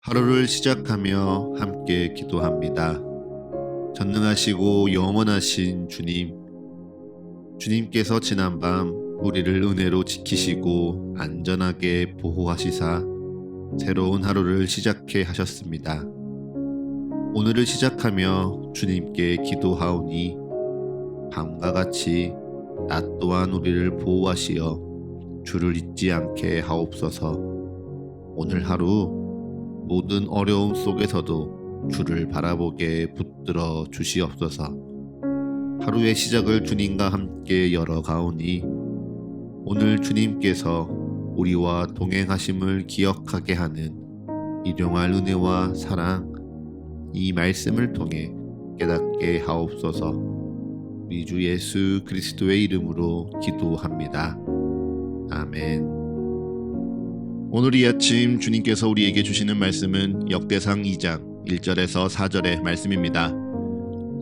하루를 시작하며 함께 기도합니다. 전능하시고 영원하신 주님, 주님께서 지난밤 우리를 은혜로 지키시고 안전하게 보호하시사 새로운 하루를 시작해 하셨습니다. 오늘을 시작하며 주님께 기도하오니 밤과 같이 낮 또한 우리를 보호하시어 주를 잊지 않게 하옵소서. 오늘 하루 모든 어려움 속에서도 주를 바라보게 붙들어 주시옵소서. 하루의 시작을 주님과 함께 열어가오니 오늘 주님께서 우리와 동행하심을 기억하게 하는 일용할 은혜와 사랑, 이 말씀을 통해 깨닫게 하옵소서. 우리 주 예수 그리스도의 이름으로 기도합니다. 아멘. 오늘 이 아침 주님께서 우리에게 주시는 말씀은 역대상 2장 1절에서 4절의 말씀입니다.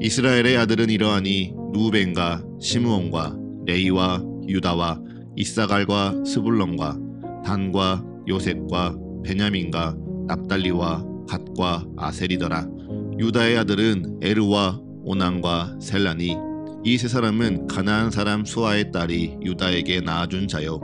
이스라엘의 아들은 이러하니 루벤과 시므온과 레이와 유다와 이사갈과 스불론과 단과 요셉과 베냐민과 납달리와 갓과 아셀이더라. 유다의 아들은 에르와 오난과 셀라니, 이 세 사람은 가나안 사람 수아의 딸이 유다에게 낳아준 자요.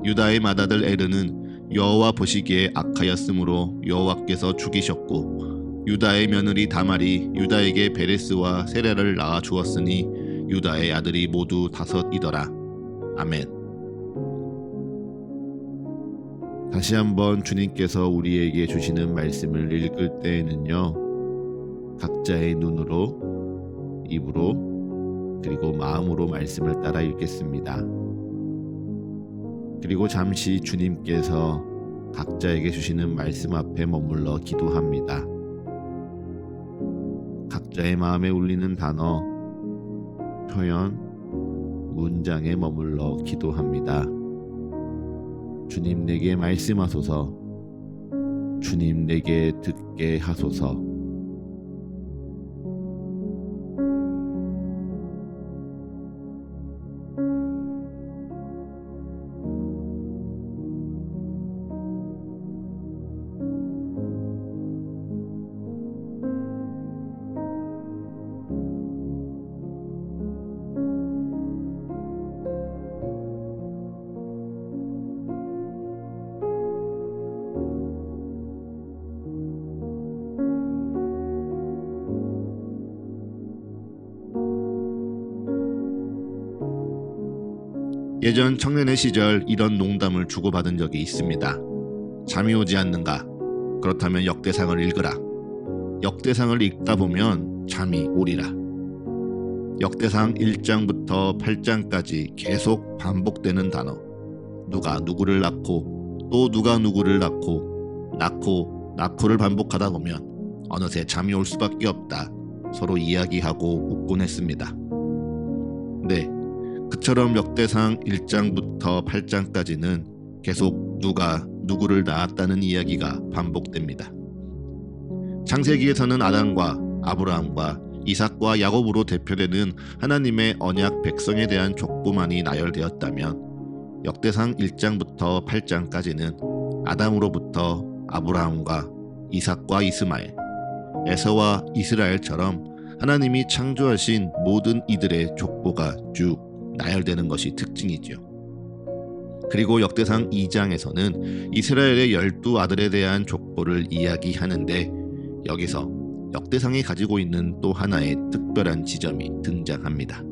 유다의 맏아들 에르는 여호와 보시기에 악하였으므로 여호와께서 죽이셨고, 유다의 며느리 다말이 유다에게 베레스와 세레를 낳아 주었으니 유다의 아들이 모두 5이더라. 아멘. 다시 한번 주님께서 우리에게 주시는 말씀을 읽을 때에는요, 각자의 눈으로, 입으로, 그리고 마음으로 말씀을 따라 읽겠습니다. 그리고 잠시 주님께서 각자에게 주시는 말씀 앞에 머물러 기도합니다. 각자의 마음에 울리는 단어, 표현, 문장에 머물러 기도합니다. 주님 내게 말씀하소서. 주님 내게 듣게 하소서. 예전 청년의 시절 이런 농담을 주고받은 적이 있습니다. 잠이 오지 않는가? 그렇다면 역대상을 읽으라. 역대상을 읽다 보면 잠이 오리라. 역대상 1장부터 8장까지 계속 반복되는 단어. 누가 누구를 낳고 또 누가 누구를 낳고를 반복하다 보면 어느새 잠이 올 수밖에 없다. 서로 이야기하고 웃곤 했습니다. 네, 그처럼 역대상 1장부터 8장까지는 계속 누가 누구를 낳았다는 이야기가 반복됩니다. 창세기에서는 아담과 아브라함과 이삭과 야곱으로 대표되는 하나님의 언약 백성에 대한 족보만이 나열되었다면, 역대상 1장부터 8장까지는 아담으로부터 아브라함과 이삭과 이스마엘, 에서와 이스라엘처럼 하나님이 창조하신 모든 이들의 족보가 쭉 나열되는 것이 특징이죠. 그리고 역대상 2장에서는 이스라엘의 12아들에 대한 족보를 이야기하는데, 여기서 역대상이 가지고 있는 또 하나의 특별한 지점이 등장합니다.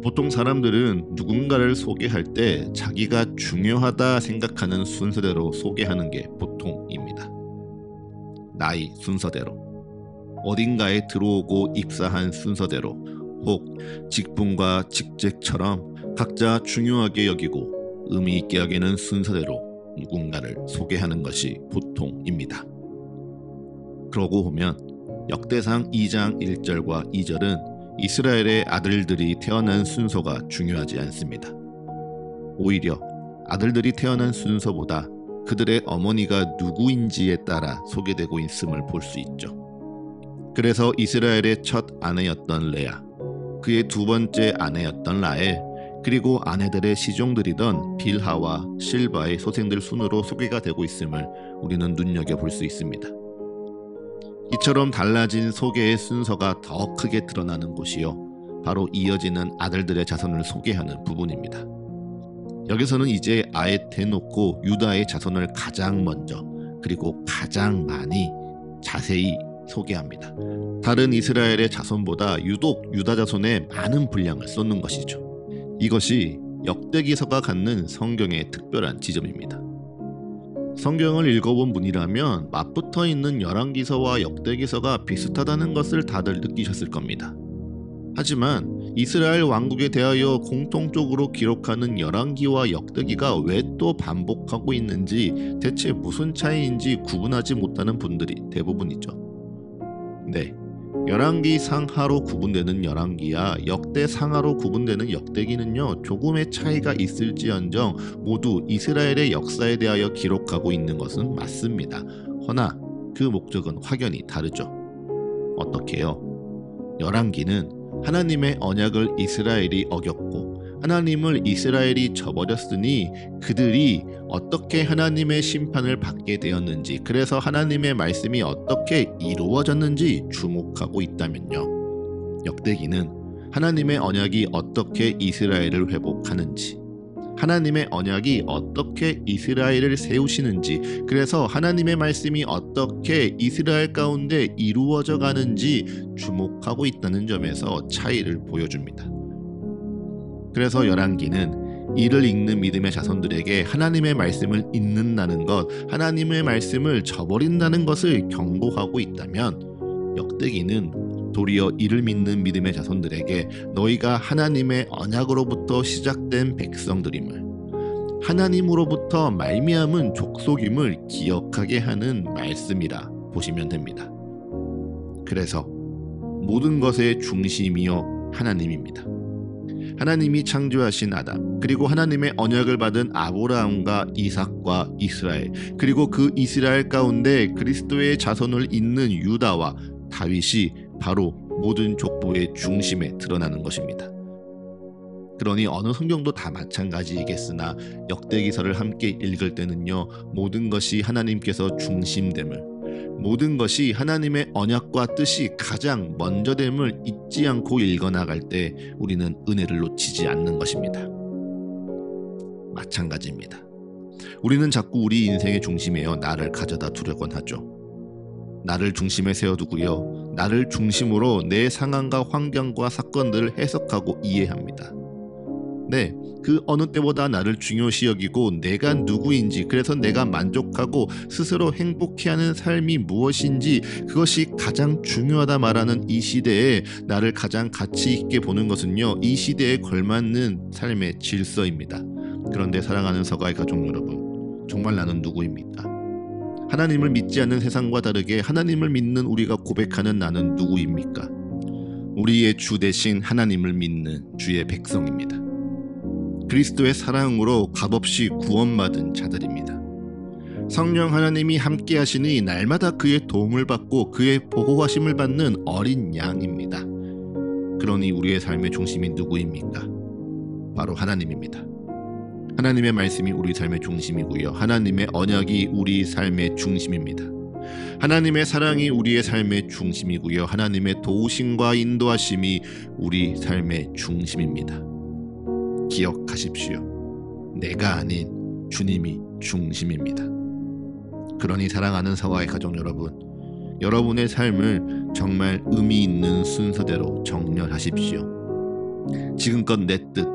보통 사람들은 누군가를 소개할 때 자기가 중요하다 생각하는 순서대로 소개하는 게 보통입니다. 나이 순서대로, 어딘가에 들어오고 입사한 순서대로, 혹 직분과 직책처럼 각자 중요하게 여기고 의미 있게 여기는 순서대로 누군가를 소개하는 것이 보통입니다. 그러고 보면 역대상 2장 1절과 2절은 이스라엘의 아들들이 태어난 순서가 중요하지 않습니다. 오히려 아들들이 태어난 순서보다 그들의 어머니가 누구인지에 따라 소개되고 있음을 볼 수 있죠. 그래서 이스라엘의 첫 아내였던 레아, 그의 두 번째 아내였던 라헬, 그리고 아내들의 시종들이던 빌하와 실바의 소생들 순으로 소개가 되고 있음을 우리는 눈여겨볼 수 있습니다. 이처럼 달라진 소개의 순서가 더 크게 드러나는 곳이요, 바로 이어지는 아들들의 자손을 소개하는 부분입니다. 여기서는 이제 아예 대놓고 유다의 자손을 가장 먼저 그리고 가장 많이 자세히 소개합니다. 다른 이스라엘의 자손보다 유독 유다 자손에 많은 분량을 쏟는 것이죠. 이것이 역대기서가 갖는 성경의 특별한 지점입니다. 성경을 읽어본 분이라면 맞붙어 있는 열왕기서와 역대기서가 비슷하다는 것을 다들 느끼셨을 겁니다. 하지만 이스라엘 왕국에 대하여 공통적으로 기록하는 열왕기와 역대기가 왜 또 반복하고 있는지, 대체 무슨 차이인지 구분하지 못하는 분들이 대부분이죠. 네, 열왕기 상하로 구분되는 열왕기와 역대 상하로 구분되는 역대기는요, 조금의 차이가 있을지언정 모두 이스라엘의 역사에 대하여 기록하고 있는 것은 맞습니다. 허나 그 목적은 확연히 다르죠. 어떻게요? 열왕기는 하나님의 언약을 이스라엘이 어겼고 하나님을 이스라엘이 저버렸으니 그들이 어떻게 하나님의 심판을 받게 되었는지, 그래서 하나님의 말씀이 어떻게 이루어졌는지 주목하고 있다면요, 역대기는 하나님의 언약이 어떻게 이스라엘을 회복하는지, 하나님의 언약이 어떻게 이스라엘을 세우시는지, 그래서 하나님의 말씀이 어떻게 이스라엘 가운데 이루어져 가는지 주목하고 있다는 점에서 차이를 보여줍니다. 그래서 열왕기는 이를 읽는 믿음의 자손들에게 하나님의 말씀을 잊는다는 것, 하나님의 말씀을 저버린다는 것을 경고하고 있다면, 역대기는 도리어 이를 믿는 믿음의 자손들에게 너희가 하나님의 언약으로부터 시작된 백성들임을, 하나님으로부터 말미암은 족속임을 기억하게 하는 말씀이라 보시면 됩니다. 그래서 모든 것의 중심이요 하나님입니다. 하나님이 창조하신 아담, 그리고 하나님의 언약을 받은 아브라함과 이삭과 이스라엘, 그리고 그 이스라엘 가운데 그리스도의 자손을 잇는 유다와 다윗이 바로 모든 족보의 중심에 드러나는 것입니다. 그러니 어느 성경도 다 마찬가지이겠으나 역대기서를 함께 읽을 때는요, 모든 것이 하나님께서 중심됨을, 모든 것이 하나님의 언약과 뜻이 가장 먼저됨을 잊지 않고 읽어나갈 때 우리는 은혜를 놓치지 않는 것입니다. 마찬가지입니다. 우리는 자꾸 우리 인생의 중심에 나를 가져다 두려곤 하죠. 나를 중심에 세워두고요, 나를 중심으로 내 상황과 환경과 사건들을 해석하고 이해합니다. 네, 그 어느 때보다 나를 중요시 여기고 내가 누구인지, 그래서 내가 만족하고 스스로 행복해하는 삶이 무엇인지, 그것이 가장 중요하다 말하는 이 시대에 나를 가장 가치 있게 보는 것은요, 이 시대에 걸맞는 삶의 질서입니다. 그런데 사랑하는 서가의 가족 여러분, 정말 나는 누구입니까? 하나님을 믿지 않는 세상과 다르게 하나님을 믿는 우리가 고백하는 나는 누구입니까? 우리의 주 대신 하나님을 믿는 주의 백성입니다. 그리스도의 사랑으로 값없이 구원받은 자들입니다. 성령 하나님이 함께 하시니 날마다 그의 도움을 받고 그의 보호하심을 받는 어린 양입니다. 그러니 우리의 삶의 중심이 누구입니까? 바로 하나님입니다. 하나님의 말씀이 우리 삶의 중심이고요, 하나님의 언약이 우리 삶의 중심입니다. 하나님의 사랑이 우리의 삶의 중심이고요, 하나님의 도우심과 인도하심이 우리 삶의 중심입니다. 기억하십시오. 내가 아닌 주님이 중심입니다. 그러니 사랑하는 서가의 가족 여러분, 여러분의 삶을 정말 의미 있는 순서대로 정렬하십시오. 지금껏 내 뜻,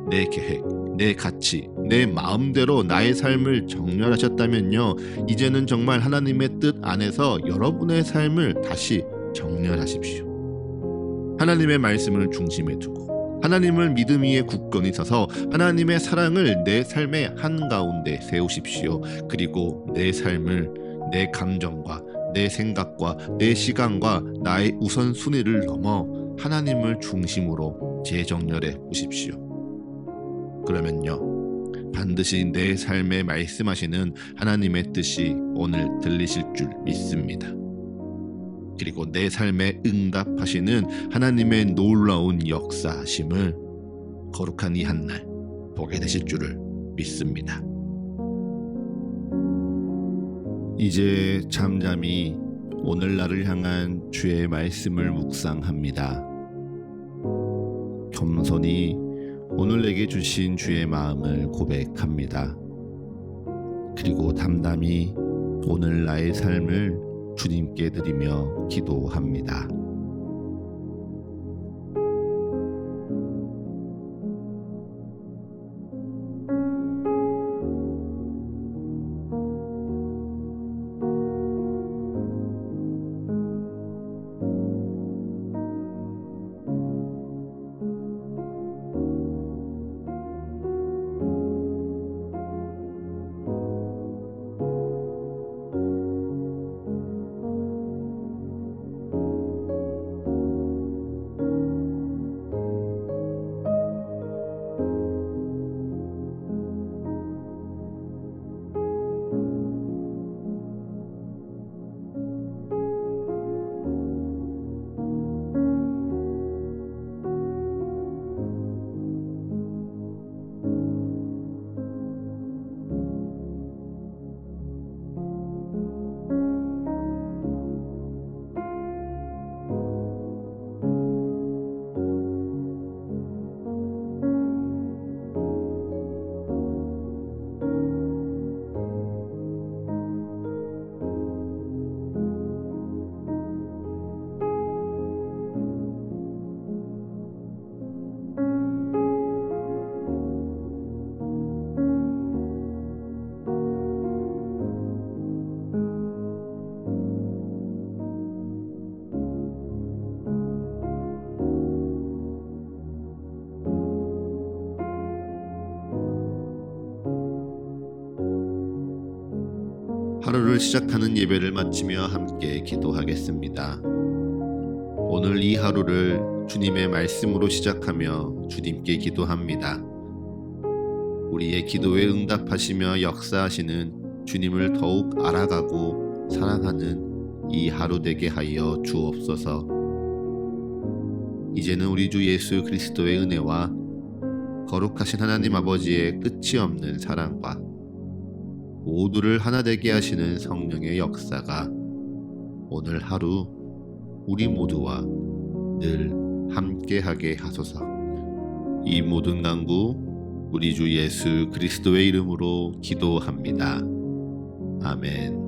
내 계획, 내 가치, 내 마음대로 나의 삶을 정렬하셨다면요, 이제는 정말 하나님의 뜻 안에서 여러분의 삶을 다시 정렬하십시오. 하나님의 말씀을 중심에 두고 하나님을 믿음 위에 굳건히 서서 하나님의 사랑을 내 삶의 한가운데 세우십시오. 그리고 내 삶을 내 감정과 내 생각과 내 시간과 나의 우선순위를 넘어 하나님을 중심으로 재정렬해 보십시오. 그러면요, 반드시 내 삶에 말씀하시는 하나님의 뜻이 오늘 들리실 줄 믿습니다. 그리고 내 삶에 응답하시는 하나님의 놀라운 역사하심을 거룩한 이 한날 보게 되실 줄을 믿습니다. 이제 잠잠히 오늘날을 향한 주의 말씀을 묵상합니다. 겸손히 오늘 내게 주신 주의 마음을 고백합니다. 그리고 담담히 오늘 나의 삶을 주님께 드리며 기도합니다. 하루를 시작하는 예배를 마치며 함께 기도하겠습니다. 오늘 이 하루를 주님의 말씀으로 시작하며 주님께 기도합니다. 우리의 기도에 응답하시며 역사하시는 주님을 더욱 알아가고 사랑하는 이 하루 되게 하여 주옵소서. 이제는 우리 주 예수 그리스도의 은혜와 거룩하신 하나님 아버지의 끝이 없는 사랑과 모두를 하나 되게 하시는 성령의 역사가 오늘 하루 우리 모두와 늘 함께하게 하소서. 이 모든 간구 우리 주 예수 그리스도의 이름으로 기도합니다. 아멘.